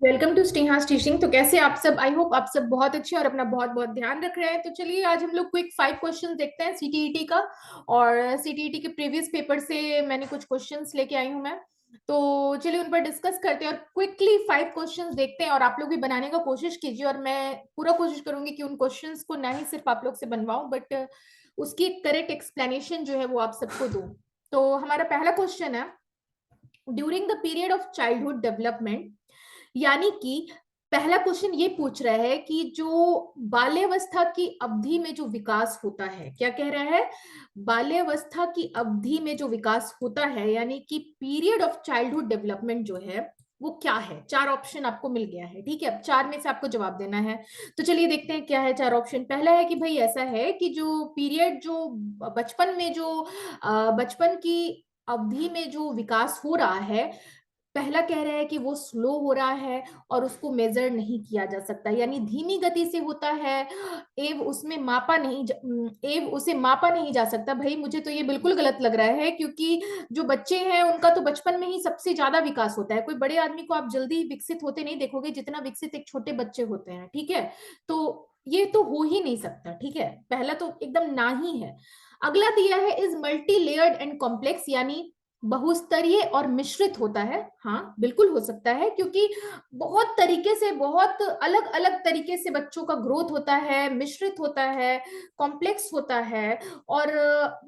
Welcome to स्नेहास teaching. तो कैसे आप सब? आई होप आप सब बहुत अच्छे और अपना बहुत बहुत ध्यान रख रहे हैं। तो चलिए आज हम लोग क्विक 5 क्वेश्चन देखते हैं सीटीईटी का। और सीटीईटी के प्रीवियस पेपर से मैंने कुछ क्वेश्चंस लेके आई हूं मैं। तो चलिए उन पर डिस्कस करते हैं और क्विकली 5 क्वेश्चंस देखते हैं। और आप लोग भी बनाने का कोशिश कीजिए और मैं पूरा कोशिश करूंगी कि उन क्वेश्चंस को ना ही सिर्फ आप लोग से बनवाऊं बट उसकी करेक्ट एक्सप्लेनेशन जो है वो आप सबको दूं। तो हमारा पहला क्वेश्चन है, during the period of childhood development, यानी कि पहला क्वेश्चन ये पूछ रहा है कि जो बाल्यावस्था की अवधि में जो विकास होता है, क्या कह रहा है? बाल्यावस्था की अवधि में जो विकास होता है यानी कि पीरियड ऑफ चाइल्डहुड डेवलपमेंट जो है वो क्या है। 4 ऑप्शन आपको मिल गया है, ठीक है। अब 4 में से आपको जवाब देना है। तो चलिए देखते हैं क्या है 4 ऑप्शन। पहला है कि भाई ऐसा है कि जो पीरियड जो बचपन में जो बचपन की अवधि में जो विकास हो रहा है, पहला कह रहा है कि वो स्लो हो रहा है और उसको मेजर नहीं किया जा सकता, यानी धीमी गति से होता है। एव उसमें मापा नहीं एव उसे मापा नहीं जा सकता। भाई मुझे तो ये बिल्कुल गलत लग रहा है, क्योंकि जो बच्चे हैं उनका तो बचपन में ही सबसे ज्यादा विकास होता है। कोई बड़े आदमी को आप जल्दी विकसित होते नहीं देखोगे जितना विकसित एक छोटे बच्चे होते हैं, ठीक है। तो ये तो हो ही नहीं सकता, ठीक है। पहला तो एकदम ना ही है। अगला दिया है is multi layered and complex, यानी बहुस्तरीय और मिश्रित होता है। हाँ बिल्कुल हो सकता है, क्योंकि बहुत तरीके से, बहुत अलग अलग तरीके से बच्चों का ग्रोथ होता है, मिश्रित होता है, कॉम्प्लेक्स होता है और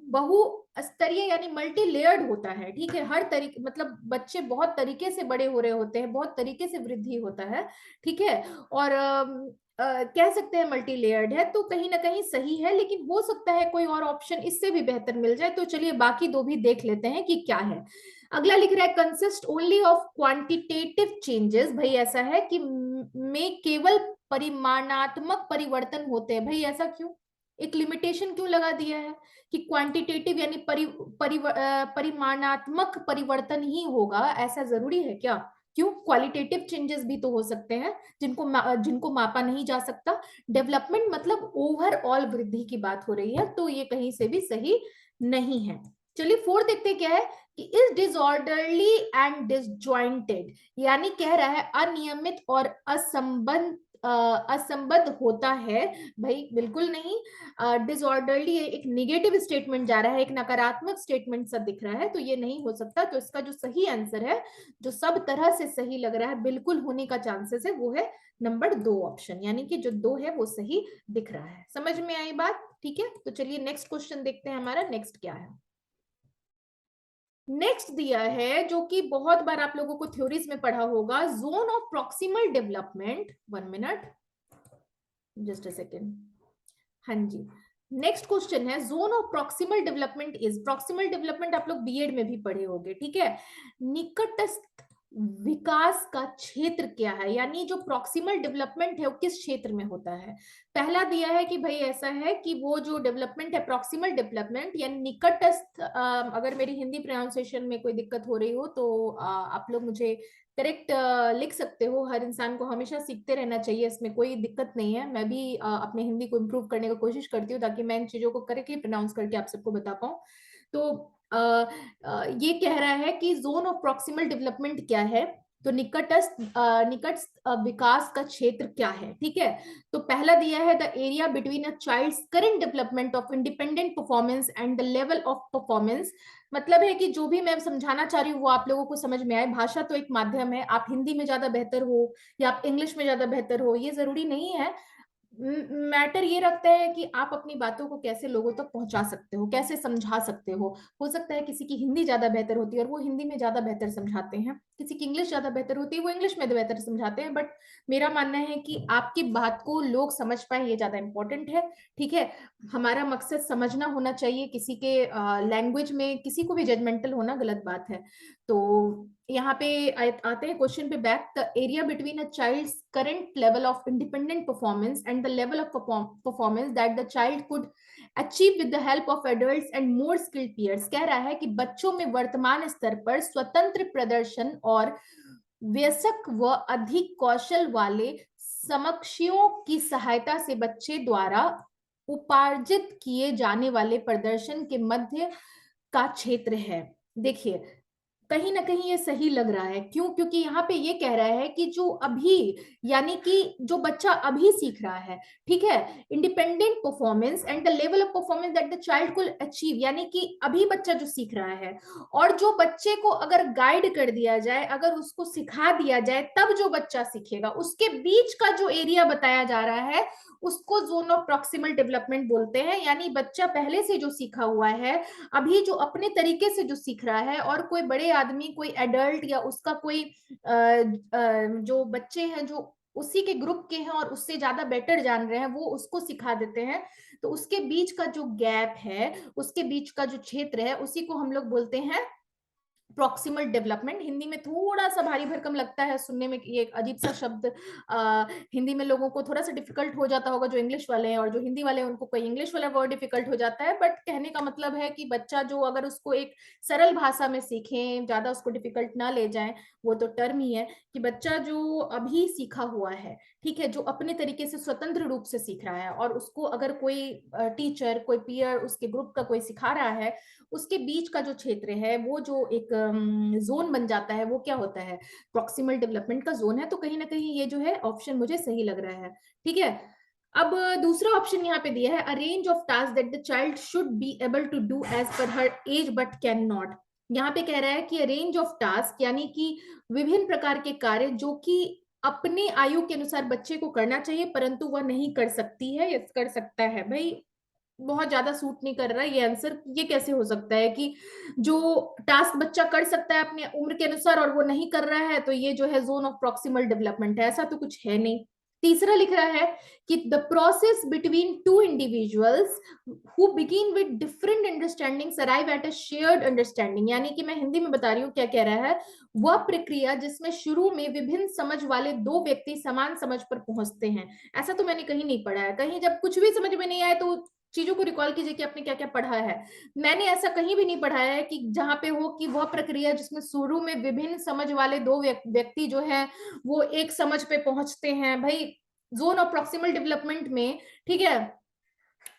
बहु स्तरीय यानी मल्टी लेयर्ड होता है, ठीक है। हर तरीके मतलब बच्चे बहुत तरीके से बड़े हो रहे होते हैं, बहुत तरीके से वृद्धि होता है, ठीक है। और कह सकते हैं मल्टी लेयर्ड है, तो कहीं ना कहीं सही है, लेकिन हो सकता है कोई और ऑप्शन इससे भी बेहतर मिल जाए। तो चलिए बाकी दो भी देख लेते हैं कि क्या है। अगला लिख रहा है consist only of quantitative changes. भाई ऐसा है कि में केवल परिमाणात्मक परिवर्तन होते हैं। भाई ऐसा क्यों? एक लिमिटेशन क्यों लगा दिया है कि क्वांटिटेटिव यानी परिमाणात्मक परिवर्तन ही होगा? ऐसा जरूरी है क्या? क्यों? क्वालिटेटिव चेंजेस भी तो हो सकते हैं जिनको मापा नहीं जा सकता। डेवलपमेंट मतलब ओवरऑल वृद्धि की बात हो रही है, तो ये कहीं से भी सही नहीं है। चलिए फोर्थ देखते हैं क्या है कि इज डिसऑर्डरली एंड डिसजॉइंटेड, यानी कह रहा है अनियमित और असंबद्ध होता है। भाई बिल्कुल नहीं। डिसऑर्डरली एक नेगेटिव स्टेटमेंट जा रहा है, एक नकारात्मक स्टेटमेंट सा दिख रहा है, तो ये नहीं हो सकता। तो इसका जो सही आंसर है, जो सब तरह से सही लग रहा है, बिल्कुल होने का चांसेस है, वो है नंबर 2 ऑप्शन, यानी कि जो 2 है वो सही दिख रहा है। समझ में आई बात? ठीक है। तो चलिए नेक्स्ट क्वेश्चन देखते हैं, हमारा नेक्स्ट क्या है। नेक्स्ट दिया है जो कि बहुत बार आप लोगों को थ्योरीज में पढ़ा होगा, zone of proximal development. 1 minute, just a second. हाँ जी, नेक्स्ट क्वेश्चन है zone of proximal development is. Proximal development आप लोग बीएड में भी पढ़े होंगे, ठीक है। निकटस्थ विकास का क्षेत्र क्या है, यानी जो प्रॉक्सिमल डेवलपमेंट है वो किस क्षेत्र में होता है। पहला दिया है कि भाई ऐसा है कि वो जो डेवलपमेंट है प्रॉक्सिमल डेवलपमेंट यानी निकटस्थ, अगर मेरी हिंदी प्रोनाउंसिएशन में कोई दिक्कत हो रही हो तो आप लोग मुझे करेक्ट लिख सकते हो। हर इंसान को हमेशा सीखते रहना चाहिए, इसमें कोई दिक्कत नहीं है। मैं भी अपने हिंदी को इम्प्रूव करने की कोशिश करती हूँ ताकि मैं इन चीजों को करेक्टली प्रोनाउंस करके आप सबको बता पाऊँ। तो ये कह रहा है कि जोन ऑफ प्रॉक्सिमल डेवलपमेंट क्या है, तो निकटस्थ विकास का क्षेत्र क्या है, ठीक है। तो पहला दिया है the area between a child's current development of independent performance and the level of performance. मतलब है कि जो भी मैं समझाना चाह रही हूँ वो आप लोगों को समझ में आए। भाषा तो एक माध्यम है, आप हिंदी में ज्यादा बेहतर हो या आप इंग्लिश में ज्यादा बेहतर हो ये जरूरी नहीं है। मैटर ये रखता है कि आप अपनी बातों को कैसे लोगों तक पहुंचा सकते हो, कैसे समझा सकते हो सकता है किसी की हिंदी ज्यादा बेहतर होती है और वो हिंदी में ज्यादा बेहतर समझाते हैं, किसी की इंग्लिश ज्यादा बेहतर होती है वो इंग्लिश में बेहतर समझाते हैं, बट मेरा मानना है कि आपकी बात को लोग समझ पाए ये ज्यादा इंपॉर्टेंट है, ठीक है। हमारा मकसद समझना होना चाहिए, किसी के लैंग्वेज में किसी को भी जजमेंटल होना गलत बात है। तो यहाँ पे आते हैं क्वेश्चन पे back. The area between a child's current level of independent performance and the level of performance that the child could achieve with the help of adults and more skilled peers. कह रहा है कि बच्चों में वर्तमान स्तर पर स्वतंत्र प्रदर्शन और वयस्क व अधिक कौशल वाले समकक्षों की सहायता से बच्चे द्वारा उपार्जित किए जाने वाले प्रदर्शन के मध्य का क्षेत्र है। देखिए कहीं ना कहीं ये सही लग रहा है। क्यों? क्योंकि यहाँ पे ये कह रहा है कि जो अभी, यानी कि जो बच्चा अभी सीख रहा है, ठीक है, independent performance and the level of performance that the child could achieve, यानी कि अभी बच्चा जो सीख रहा है और जो बच्चे को अगर गाइड कर दिया जाए, अगर उसको सिखा दिया जाए, तब जो बच्चा सीखेगा, उसके बीच का जो एरिया बताया जा रहा है उसको जोन ऑफ प्रॉक्सिमल डेवलपमेंट बोलते हैं। यानी बच्चा पहले से जो सीखा हुआ है, अभी जो अपने तरीके से जो सीख रहा है, और कोई बड़े आदमी, कोई एडल्ट या उसका कोई जो बच्चे हैं जो उसी के ग्रुप के हैं और उससे ज्यादा बेटर जान रहे हैं, वो उसको सिखा देते हैं। तो उसके बीच का जो गैप है, उसके बीच का जो क्षेत्र है, उसी को हम लोग बोलते हैं प्रॉक्सिमल डेवलपमेंट। हिंदी में थोड़ा सा भारी भरकम लगता है सुनने में, ये एक अजीब सा शब्द हिंदी में लोगों को थोड़ा सा डिफिकल्ट हो जाता होगा, जो इंग्लिश वाले हैं, और जो हिंदी वाले हैं उनको कोई इंग्लिश वाला वर्ड डिफिकल्ट हो जाता है। बट कहने का मतलब है कि बच्चा जो अगर उसको एक सरल भाषा में सीखें, ज्यादा उसको डिफिकल्ट ना ले जाएं, वो तो टर्म ही है कि बच्चा जो अभी सीखा हुआ है, ठीक है, जो अपने तरीके से स्वतंत्र रूप से सीख रहा है, और उसको अगर कोई टीचर, कोई पीयर, उसके ग्रुप का कोई सिखा रहा है, उसके बीच का जो क्षेत्र है, वो जो एक जोन बन जाता है, वो क्या होता है? प्रॉक्सिमल डेवलपमेंट का जोन है। तो कहीं ना कहीं ये जो है ऑप्शन मुझे सही लग रहा है, ठीक है। अब दूसरा ऑप्शन यहाँ पे दिया है, a range of task that the child should be able to do as per her age but can not. यहाँ पे कह रहा है कि रेंज ऑफ टास्क, यानी कि विभिन्न प्रकार के कार्य जो कि अपने आयु के अनुसार बच्चे को करना चाहिए, परंतु वह नहीं कर सकती है या कर सकता है। भाई बहुत ज्यादा सूट नहीं कर रहा है ये आंसर। ये कैसे हो सकता है कि जो टास्क बच्चा कर सकता है अपने उम्र के अनुसार और वो नहीं कर रहा है, तो ये जो है जोन ऑफ प्रॉक्सिमल डेवलपमेंट है? ऐसा तो कुछ है नहीं। तीसरा लिख रहा है कि the process between two individuals who begin with different understandings arrive at a shared understanding. यानी कि मैं हिंदी में बता रही हूँ क्या कह रहा है, वह प्रक्रिया जिसमें शुरू में विभिन्न समझ वाले दो व्यक्ति समान समझ पर पहुंचते हैं। ऐसा तो मैंने कहीं नहीं पढ़ा है। कहीं जब कुछ भी समझ में नहीं आए तो चीजों को रिकॉल कीजिए कि आपने क्या क्या पढ़ा है। मैंने ऐसा कहीं भी नहीं पढ़ा है कि जहां पे हो कि वह प्रक्रिया जिसमें शुरू में विभिन्न समझ वाले दो व्यक्ति जो है वो एक समझ पे पहुंचते हैं। भाई जोन ऑफ प्रॉक्सिमल डेवलपमेंट में, ठीक है,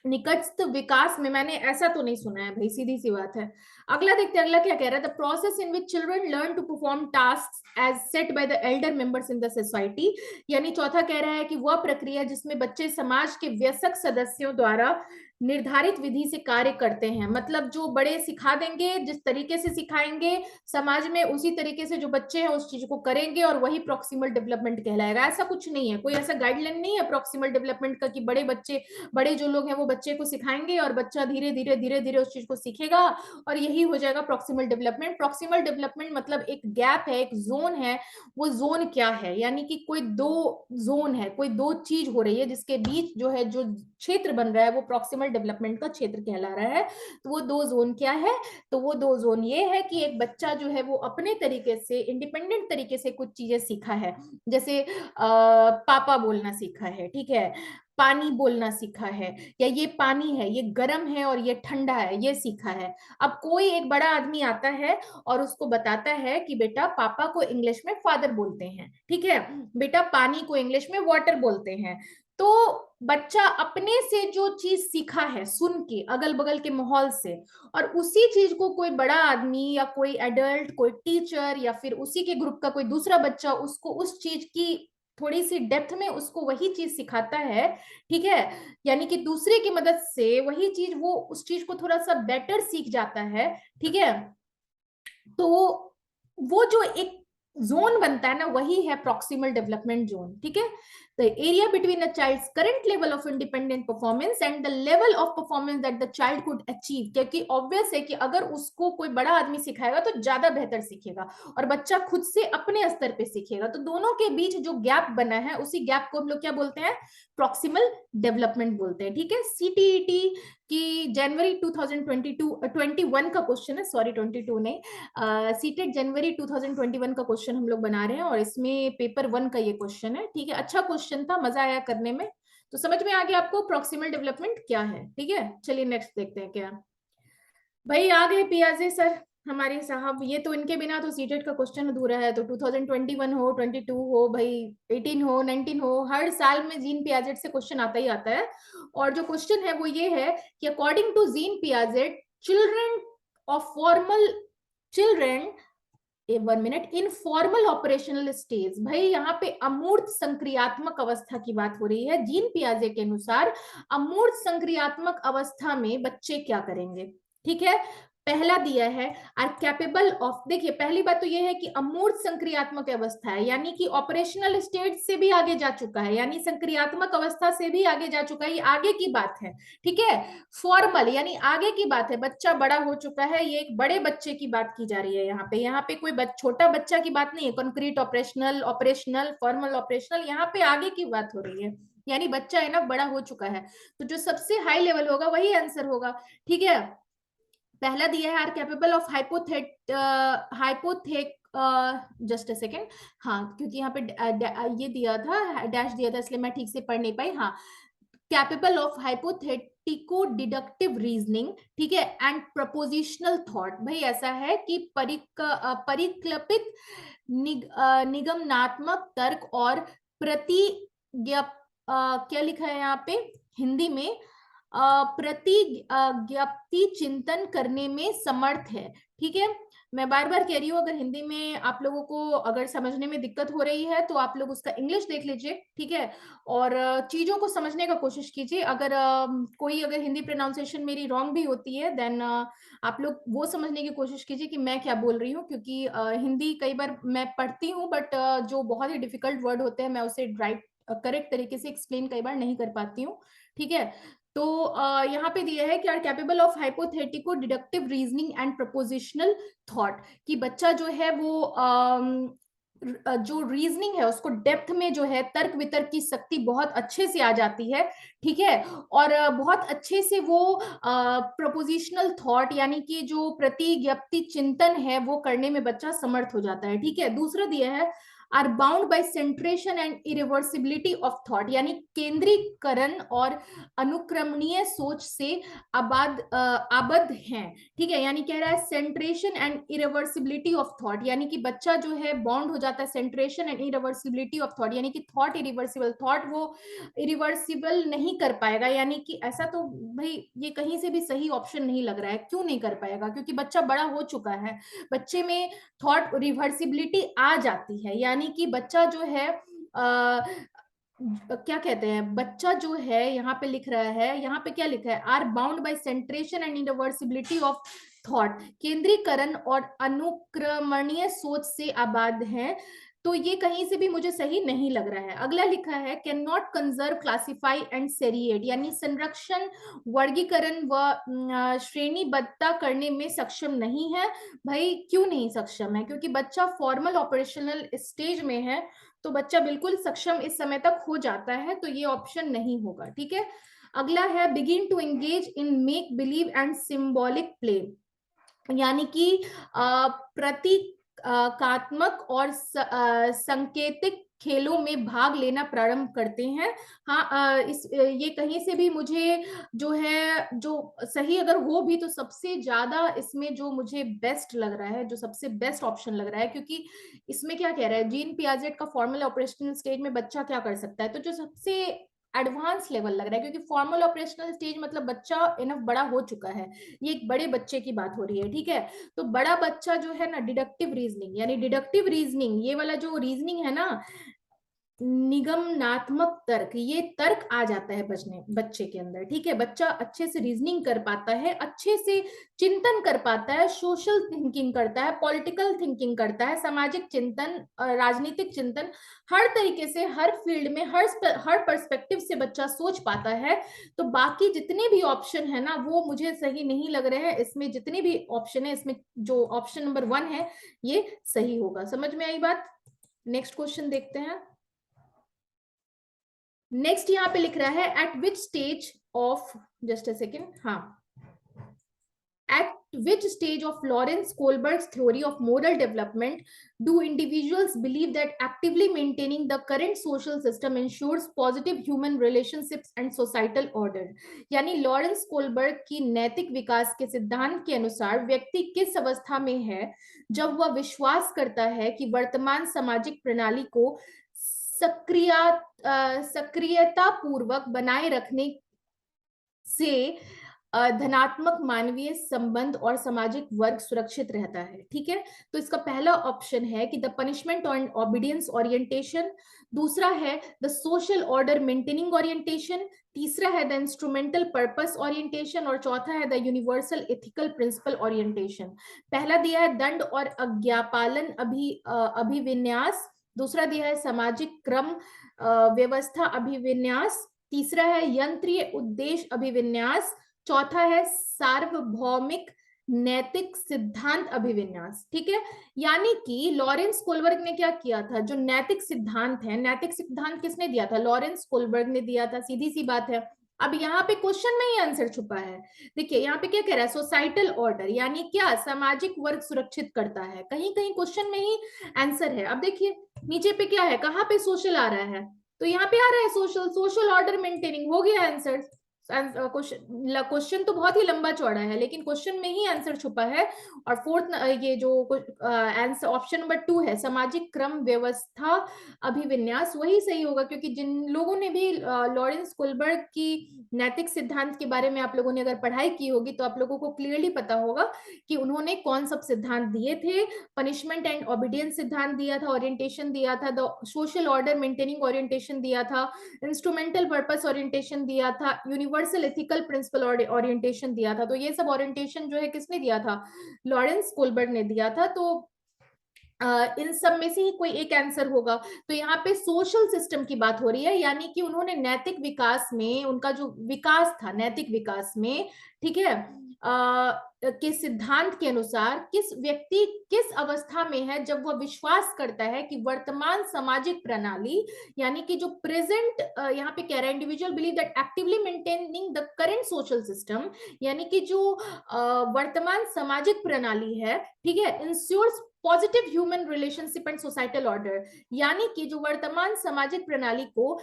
निकटस्थ विकास में मैंने ऐसा तो नहीं सुना है भाई, सीधी सी बात है। अगला देखते हैं, अगला क्या कह रहा है, the process in which children learn to perform task as set by the elder members in the society. यानी चौथा कह रहा है कि वह प्रक्रिया जिसमें बच्चे समाज के वयस्क सदस्यों द्वारा निर्धारित विधि से कार्य करते हैं। मतलब जो बड़े सिखा देंगे, जिस तरीके से सिखाएंगे समाज में, उसी तरीके से जो बच्चे हैं उस चीज को करेंगे, और वही प्रॉक्सिमल डेवलपमेंट कहलाएगा। ऐसा कुछ नहीं है, कोई ऐसा गाइडलाइन नहीं है प्रॉक्सिमल डेवलपमेंट का कि बड़े बच्चे, बड़े जो लोग हैं वो बच्चे को सिखाएंगे और बच्चा धीरे धीरे धीरे धीरे उस चीज को सीखेगा और यही हो जाएगा प्रॉक्सिमल डेवलपमेंट। प्रॉक्सिमल डेवलपमेंट मतलब एक गैप है, एक जोन है। वो जोन क्या है? यानी कि कोई दो जोन है, कोई दो चीज हो रही है जिसके बीच जो है जो क्षेत्र बन रहा है वो प्रॉक्सिमल डेवलपमेंट का क्षेत्र कहला रहा है। तो वो दो जोन क्या है? तो वो दो जोन ये है कि एक बच्चा जो है वो अपने तरीके से, इंडिपेंडेंट तरीके से कुछ चीजें सीखा है। जैसे पापा बोलना सीखा है, ठीक है, पानी बोलना सीखा है, या ये पानी है, ये गर्म है और ये ठंडा है, ये सीखा है। अब कोई एक बड़ा आदमी आता है और उसको बताता है कि बेटा पापा को इंग्लिश में फादर बोलते हैं, ठीक है, बेटा पानी को इंग्लिश में वाटर बोलते हैं। तो बच्चा अपने से जो चीज सीखा है सुन के, अगल बगल के माहौल से, और उसी चीज को कोई बड़ा आदमी या कोई एडल्ट, कोई टीचर, या फिर उसी के ग्रुप का कोई दूसरा बच्चा उसको उस चीज की थोड़ी सी डेप्थ में उसको वही चीज सिखाता है, ठीक है, यानी कि दूसरे की मदद से वही चीज, वो उस चीज को थोड़ा सा बेटर सीख जाता है, ठीक है। तो वो जो एक जोन बनता है ना, वही है प्रॉक्सिमल डेवलपमेंट जोन, ठीक है। The area between a child's current level of independent performance and the level of performance that the child could achieve. क्योंकि ऑब्वियस है कि अगर उसको कोई बड़ा आदमी सिखाएगा तो ज्यादा बेहतर सीखेगा, और बच्चा खुद से अपने स्तर पे सीखेगा। तो दोनों के बीच जो गैप बना है, उसी गैप को हम लोग क्या बोलते हैं? प्रॉक्सिमल डेवलपमेंट बोलते हैं, ठीक है। सीटीईटी की जनवरी 2021 का क्वेश्चन है, सॉरी 22 नहीं, सीटेट जनवरी 2021 का क्वेश्चन हम लोग बना रहे हैं, और इसमें पेपर 1 का ये क्वेश्चन है, ठीक है। अच्छा क्वेश्चन था, मजा आया करने में। तो समझ में आ गया आपको प्रॉक्सिमल डेवलपमेंट क्या है, ठीक है। चलिए नेक्स्ट देखते हैं क्या। भाई आ गए पियाजे सर हमारे साहब। ये तो इनके बिना तो सीटेट का क्वेश्चन अधूरा है। तो 2021 हो, 22 हो, भाई 18 हो, 19 हो, हर साल में जीन पियाजेट से क्वेश्चन आता ही आता है। और जो क्वेश्चन है वो ये है कि according to Jean Piaget, children of formal children 1 minute. Informal operational stage, भाई यहाँ पे अमूर्त संक्रियात्मक अवस्था की बात हो रही है। जीन पियाजे के अनुसार अमूर्त संक्रियात्मक अवस्था में बच्चे क्या करेंगे, ठीक है। पहला दिया है आर कैपेबल ऑफ, देखिए पहली बात तो यह है कि अमूर्त संक्रियात्मक अवस्था है, यानी कि ऑपरेशनल स्टेज से भी आगे जा चुका है, यानी संक्रियात्मक अवस्था से भी आगे जा चुका है, ये आगे की बात है, ठीक है। फॉर्मल यानी आगे की बात है, बच्चा बड़ा हो चुका है, ये एक बड़े बच्चे की बात की जा रही है यहाँ पे कोई छोटा बच्चा की बात नहीं है। Concrete operational, operational, formal operational, यहाँ पे आगे की बात हो रही है, यानी बच्चा है ना बड़ा हो चुका है, तो जो सबसे हाई लेवल होगा वही आंसर होगा, ठीक है। पहला दिया है are capable of hypothetic, just a second, हाँ क्योंकि यहाँ पे ये दिया था, डैश दिया था, इसलिए मैं ठीक से पढ़ नहीं पाई। हाँ, capable of hypothetico deductive reasoning, ठीक है, एंड प्रपोजिशनल थॉट। भाई ऐसा है कि परिकल्पित निगमनात्मक तर्क और क्या लिखा है यहाँ पे हिंदी में, प्रतिज्ञप्ति चिंतन करने में समर्थ है, ठीक है। मैं बार बार कह रही हूँ, अगर हिंदी में आप लोगों को अगर समझने में दिक्कत हो रही है तो आप लोग उसका इंग्लिश देख लीजिए, ठीक है, और चीजों को समझने का कोशिश कीजिए। अगर कोई अगर हिंदी प्रोनाउंसिएशन मेरी रॉन्ग भी होती है, देन आप लोग वो समझने की कोशिश कीजिए कि मैं क्या बोल रही हूँ, क्योंकि हिंदी कई बार मैं पढ़ती हूँ, बट जो बहुत ही डिफिकल्ट वर्ड होते हैं मैं उसे राइट करेक्ट तरीके से एक्सप्लेन कई बार नहीं कर पाती हूँ, ठीक है। तो यहाँ पे दिया है कि are capable of hypothetico deductive reasoning and propositional thought, कि बच्चा जो है वो जो रीजनिंग है उसको डेप्थ में जो है तर्क वितर्क की शक्ति बहुत अच्छे से आ जाती है, ठीक है, और बहुत अच्छे से वो प्रपोजिशनल थॉट यानी कि जो प्रतिज्ञप्ति चिंतन है वो करने में बच्चा समर्थ हो जाता है, ठीक है। दूसरा दिया है are bound by centration and irreversibility of thought, यानी केंद्रीकरण और अनुक्रमणीय सोच से आबद्ध हैं, ठीक है, यानी कह रहा है सेंट्रेशन एंड इरिवर्सिबिलिटी ऑफ थॉट, यानी कि बच्चा जो है बाउंड हो जाता है सेंट्रेशन एंड इरिवर्सिबिलिटी ऑफ थॉट, यानी कि थॉट इरिवर्सिबल, थॉट वो इरिवर्सिबल नहीं कर पाएगा, यानी कि ऐसा तो भाई ये कहीं से भी सही ऑप्शन नहीं लग रहा है। क्यों नहीं कर पाएगा? क्योंकि बच्चा बड़ा हो चुका है, बच्चे में थॉट रिवर्सिबिलिटी आ जाती है, यानी कि बच्चा जो है क्या कहते हैं, बच्चा जो है यहाँ पे लिख रहा है, यहाँ पे क्या लिखा है, are bound by centration and irreversibility of thought, केंद्रीकरण और अनुक्रमणीय सोच से आबाद है, तो ये कहीं से भी मुझे सही नहीं लग रहा है। अगला लिखा है can not conserve, classify and seriate, यानी संरक्षण, वर्गीकरण व श्रेणीबद्धता करने में सक्षम नहीं है। भाई क्यों नहीं सक्षम है? क्योंकि बच्चा फॉर्मल ऑपरेशनल स्टेज में है, तो बच्चा बिल्कुल सक्षम इस समय तक हो जाता है, तो ये ऑप्शन नहीं होगा, ठीक है। अगला है begin to engage in make believe and symbolic play, यानी कि प्रतीकात्मक और संकेतिक खेलों में भाग लेना प्रारंभ करते हैं। हाँ, ये कहीं से भी मुझे जो है, जो सही अगर हो भी तो सबसे ज्यादा इसमें जो मुझे बेस्ट लग रहा है, जो सबसे बेस्ट ऑप्शन लग रहा है, क्योंकि इसमें क्या कह रहा है, जीन पियाजेट का फॉर्मल ऑपरेशनल स्टेज में बच्चा क्या कर सकता है, तो जो सबसे एडवांस लेवल लग रहा है, क्योंकि फॉर्मल ऑपरेशनल स्टेज मतलब बच्चा इनफ बड़ा हो चुका है, ये एक बड़े बच्चे की बात हो रही है, ठीक है। तो बड़ा बच्चा जो है ना, डिडक्टिव रीजनिंग, यानी डिडक्टिव रीजनिंग, ये वाला जो रीजनिंग है ना, निगमनात्मक तर्क, ये तर्क आ जाता है बच्चे के अंदर, ठीक है। बच्चा अच्छे से रीजनिंग कर पाता है, अच्छे से चिंतन कर पाता है, सोशल थिंकिंग करता है, पॉलिटिकल थिंकिंग करता है, सामाजिक चिंतन, राजनीतिक चिंतन, हर तरीके से, हर फील्ड में, हर पर्सपेक्टिव से बच्चा सोच पाता है। तो बाकी जितने भी ऑप्शन है ना वो मुझे सही नहीं लग रहे हैं। इसमें जितने भी ऑप्शन है, इसमें जो ऑप्शन नंबर 1 है ये सही होगा। समझ में आई बात? नेक्स्ट क्वेश्चन देखते हैं। नेक्स्ट यहाँ पे लिख रहा है eight which stage of, just a second, हाँ, at which stage of Lawrence Kohlberg's theory of moral development do individuals believe that actively maintaining the current social system ensures positive human relationships and societal order? यानी Lawrence Kohlberg की नैतिक विकास के सिद्धांत के अनुसार व्यक्ति किस अवस्था में है जब वह विश्वास करता है कि वर्तमान सामाजिक प्रणाली को सक्रियता पूर्वक बनाए रखने से धनात्मक मानवीय संबंध और सामाजिक वर्ग सुरक्षित रहता है। ठीक है, तो इसका पहला ऑप्शन है कि the punishment and obedience orientation, दूसरा है the social order maintaining orientation, तीसरा है द इंस्ट्रूमेंटल पर्पस ओरिएंटेशन और चौथा है the universal ethical principle orientation. पहला दिया है दंड और आज्ञापालन अभिविन्यास, दूसरा दिया है सामाजिक क्रम व्यवस्था अभिविन्यास, तीसरा है यंत्रीय उद्देश्य अभिविन्यास, चौथा है सार्वभौमिक नैतिक सिद्धांत अभिविन्यास। ठीक है, यानी कि लॉरेंस कोलबर्ग ने क्या किया था, जो नैतिक सिद्धांत है, नैतिक सिद्धांत किसने दिया था, लॉरेंस कोलबर्ग ने दिया था, सीधी सी बात है। अब यहाँ पे क्वेश्चन में ही आंसर छुपा है। देखिए यहाँ पे क्या कह रहा है, सोसाइटल ऑर्डर यानी क्या, सामाजिक वर्ग सुरक्षित करता है, कहीं कहीं क्वेश्चन में ही आंसर है। अब देखिए नीचे पे क्या है, कहाँ पे सोशल आ रहा है, तो यहाँ पे आ रहा है सोशल, सोशल ऑर्डर मेंटेनिंग, हो गया आंसर। क्वेश्चन तो बहुत ही लंबा चौड़ा है लेकिन क्वेश्चन में ही आंसर छुपा है। और फोर्थ ये जो आंसर ऑप्शन नंबर 2 है, सामाजिक क्रम व्यवस्था अभिविन्यास, वही सही होगा, क्योंकि जिन लोगों ने भी लॉरेंस कोलबर्ग की नैतिक सिद्धांत के बारे में आप लोगों ने अगर पढ़ाई की होगी तो आप लोगों को क्लियरली पता होगा कि उन्होंने कौन सब सिद्धांत दिए थे। पनिशमेंट एंड ओबीडियंस सिद्धांत दिया था, ओरिएंटेशन दिया था, the social order maintaining orientation दिया था, इंस्ट्रूमेंटल पर्पस ओरिएंटेशन दिया था, यूनिवर्सल एथिकल प्रिंसिपल ओरिएंटेशन दिया था। तो ये सब ओरिएंटेशन जो है किसने दिया था, लॉरेंस कोलबर्ग ने दिया था। तो इन सब में से ही कोई एक आंसर होगा। तो यहाँ पे सोशल सिस्टम की बात हो रही है, यानी कि उन्होंने नैतिक विकास में, उनका जो विकास था नैतिक विकास में, ठीक है, के सिद्धांत के अनुसार किस व्यक्ति किस अवस्था में है जब वह विश्वास करता है कि वर्तमान सामाजिक प्रणाली, यानी कि जो प्रेजेंट यहाँ पे कह रहा है, individual believe that actively maintaining the current social system, यानी कि जो वर्तमान सामाजिक प्रणाली है, ठीक है, ensures positive human relationship and societal order, यानी कि जो वर्तमान सामाजिक प्रणाली को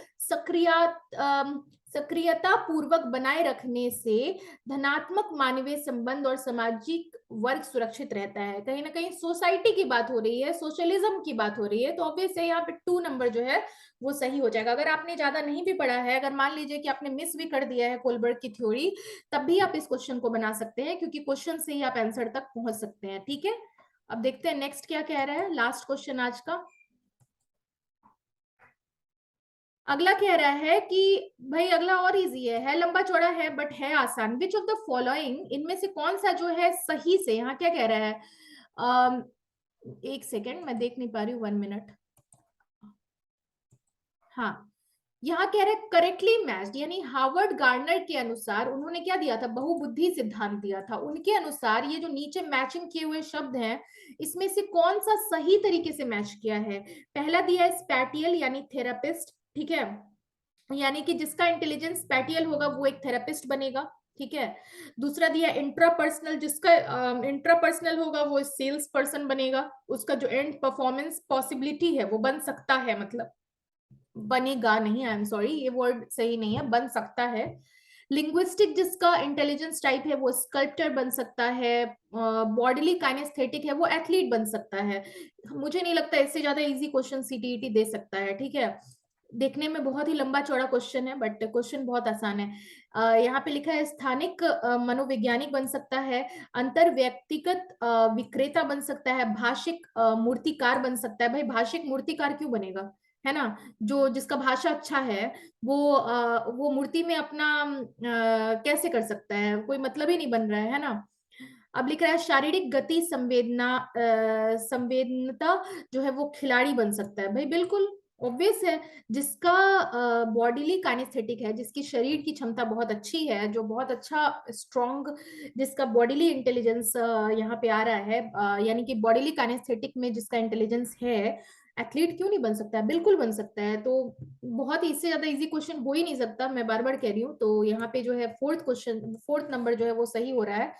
सक्रियता पूर्वक बनाए रखने से धनात्मक मानवीय संबंध और सामाजिक वर्ग सुरक्षित रहता है। कहीं ना कहीं सोसाइटी की बात हो रही है, सोशलिज्म की बात हो रही है, तो ऑब्वियस है यहाँ पे 2 नंबर जो है वो सही हो जाएगा। अगर आपने ज्यादा नहीं भी पढ़ा है, अगर मान लीजिए कि आपने मिस भी कर दिया है कोलबर्ग की थ्योरी, तब भी आप इस क्वेश्चन को बना सकते हैं, क्योंकि क्वेश्चन से ही आप आंसर तक पहुंच सकते हैं। ठीक है, अब देखते हैं नेक्स्ट क्या कह रहा है, लास्ट क्वेश्चन आज का। अगला कह रहा है कि भाई अगला और इजी है लंबा चौड़ा है बट है आसान। विच ऑफ द फॉलोइंग, इनमें से कौन सा जो है सही से, यहाँ क्या कह रहा है, एक सेकेंड मैं देख नहीं पा रही हूँ, 1 मिनट। हाँ, यहाँ कह रहे करेक्टली मैच्ड, यानी हार्वर्ड गार्नर के अनुसार उन्होंने क्या दिया था, बहुबुद्धि सिद्धांत दिया था। उनके अनुसार ये जो नीचे मैचिंग किए हुए शब्द हैं, इसमें से कौन सा सही तरीके से मैच किया है। पहला दिया है स्पैटियल यानी थेरापिस्ट, ठीक है, यानी कि जिसका इंटेलिजेंस स्पैटियल होगा वो एक थेरापिस्ट बनेगा। ठीक है, दूसरा दिया इंट्रापर्सनल, जिसका इंट्रापर्सनल होगा वो सेल्स पर्सन बनेगा, उसका जो एंड परफॉर्मेंस पॉसिबिलिटी है वो बन सकता है, मतलब बनेगा नहीं, आई एम सॉरी ये वर्ड सही नहीं है, बन सकता है। लिंग्विस्टिक जिसका इंटेलिजेंस टाइप है वो स्कल्प्टर बन सकता है, बॉडीली काइनेस्थेटिक है वो एथलीट बन सकता है। मुझे नहीं लगता इससे ज्यादा इजी क्वेश्चन सीटीईटी दे सकता है। ठीक है, देखने में बहुत ही लंबा चौड़ा क्वेश्चन है बट क्वेश्चन बहुत आसान है। यहाँ पे लिखा है स्थानिक मनोवैज्ञानिक बन सकता है, अंतर व्यक्तिगत विक्रेता बन सकता है, भाषिक मूर्तिकार बन सकता है। भाई भाषिक मूर्तिकार क्यों बनेगा, है ना, जो जिसका भाषा अच्छा है वो मूर्ति में अपना कैसे कर सकता है, कोई मतलब ही नहीं बन रहा है ना। अब लिख रहा है शारीरिक गति संवेदनता जो है वो खिलाड़ी बन सकता है। भाई बिल्कुल ऑब्वियस है, जिसका बॉडीली काइनेस्थेटिक है, जिसकी शरीर की क्षमता बहुत अच्छी है, जो बहुत अच्छा स्ट्रॉन्ग, जिसका बॉडीली इंटेलिजेंस यहाँ पे आ रहा है, यानी कि बॉडीली काइनेस्थेटिक में जिसका इंटेलिजेंस है, एथलीट क्यों नहीं बन सकता है, बिल्कुल बन सकता है। तो बहुत ही इससे ज्यादा इजी क्वेश्चन हो ही नहीं सकता, मैं बार बार कह रही हूँ। तो यहाँ पे जो है फोर्थ नंबर जो है वो सही हो रहा है।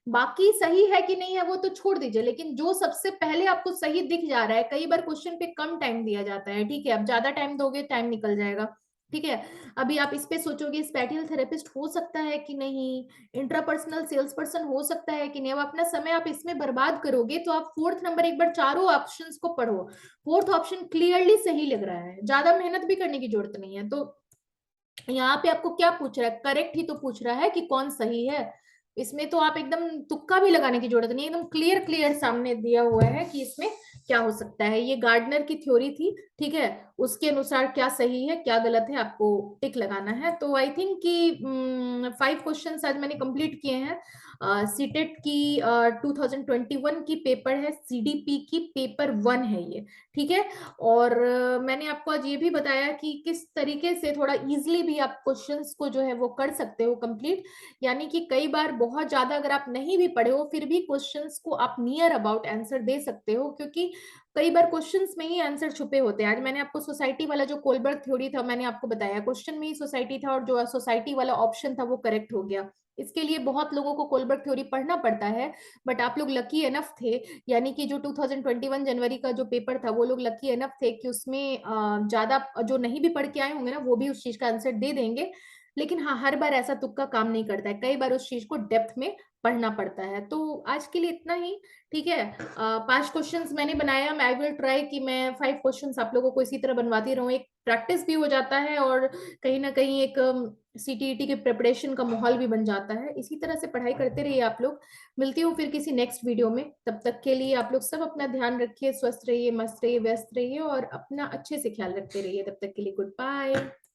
बाकी सही है कि नहीं है वो तो छोड़ दीजिए, लेकिन जो सबसे पहले आपको सही दिख जा रहा है, कई बार क्वेश्चन पे कम टाइम दिया जाता है, ठीक है, अब ज्यादा टाइम दोगे टाइम निकल जाएगा। ठीक है, अभी आप इस पे सोचोगे स्पैटियल थेरेपिस्ट हो सकता है कि नहीं, इंट्रापर्सनल सेल्स पर्सन हो सकता है कि नहीं, अब अपना समय आप इसमें बर्बाद करोगे। तो आप फोर्थ नंबर एक बार चारों ऑप्शंस को पढ़ो, फोर्थ ऑप्शन क्लियरली सही लग रहा है, ज्यादा मेहनत भी करने की जरूरत नहीं है। तो यहाँ पे आपको क्या पूछ रहा है, करेक्ट ही तो पूछ रहा है कि कौन सही है। इसमें तो आप एकदम तुक्का भी लगाने की जरूरत नहीं, एकदम क्लियर क्लियर सामने दिया हुआ है कि इसमें क्या हो सकता है। ये गार्डनर की थ्योरी थी, ठीक है, उसके अनुसार क्या सही है क्या गलत है आपको टिक लगाना है। तो आई थिंक कि 5 क्वेश्चंस आज मैंने कंप्लीट किए हैं। सीटेट की 2021 की पेपर है, सीडीपी की पेपर 1 है ये, ठीक है। और मैंने आपको आज ये भी बताया कि किस तरीके से थोड़ा इजिली भी आप क्वेश्चंस को जो है वो कर सकते हो कंप्लीट। यानी कि कई बार बहुत ज्यादा अगर आप नहीं भी पढ़े हो फिर भी क्वेश्चंस को आप नियर अबाउट आंसर दे सकते हो, क्योंकि कई बार क्वेश्चंस में ही आंसर छुपे होते हैं। आज मैंने आपको सोसाइटी वाला जो कोलबर्ग थ्योरी था मैंने आपको बताया, क्वेश्चन में ही सोसाइटी था और जो सोसाइटी वाला ऑप्शन था वो करेक्ट हो गया। इसके लिए बहुत लोगों को कोलबर्ग थ्योरी पढ़ना पड़ता है, बट आप लोग लकी एनफ थे, यानी कि जो 2021 जनवरी का जो पेपर था वो लोग लकी एनफ थे कि उसमें ज्यादा जो नहीं भी पढ़ के आए होंगे ना वो भी उस चीज का आंसर दे देंगे। लेकिन हाँ, हर बार ऐसा तुक्का काम नहीं करता है, कई बार उस चीज को डेप्थ में पढ़ना पड़ता है। तो आज के लिए इतना ही, ठीक है। 5 क्वेश्चंस मैंने बनाया, मैं आई विल ट्राई कि मैं 5 क्वेश्चंस आप लोगों को इसी तरह बनवाती रहूं, एक प्रैक्टिस भी हो जाता है और कहीं ना कहीं एक सीटीईटी के प्रिपरेशन का माहौल भी बन जाता है। इसी तरह से पढ़ाई करते रहिए आप लोग। मिलती हूँ फिर किसी नेक्स्ट वीडियो में, तब तक के लिए आप लोग सब अपना ध्यान रखिए, स्वस्थ रहिए, मस्त रहिए, व्यस्त रहिए और अपना अच्छे से ख्याल रखते रहिए। तब तक के लिए गुड बाय।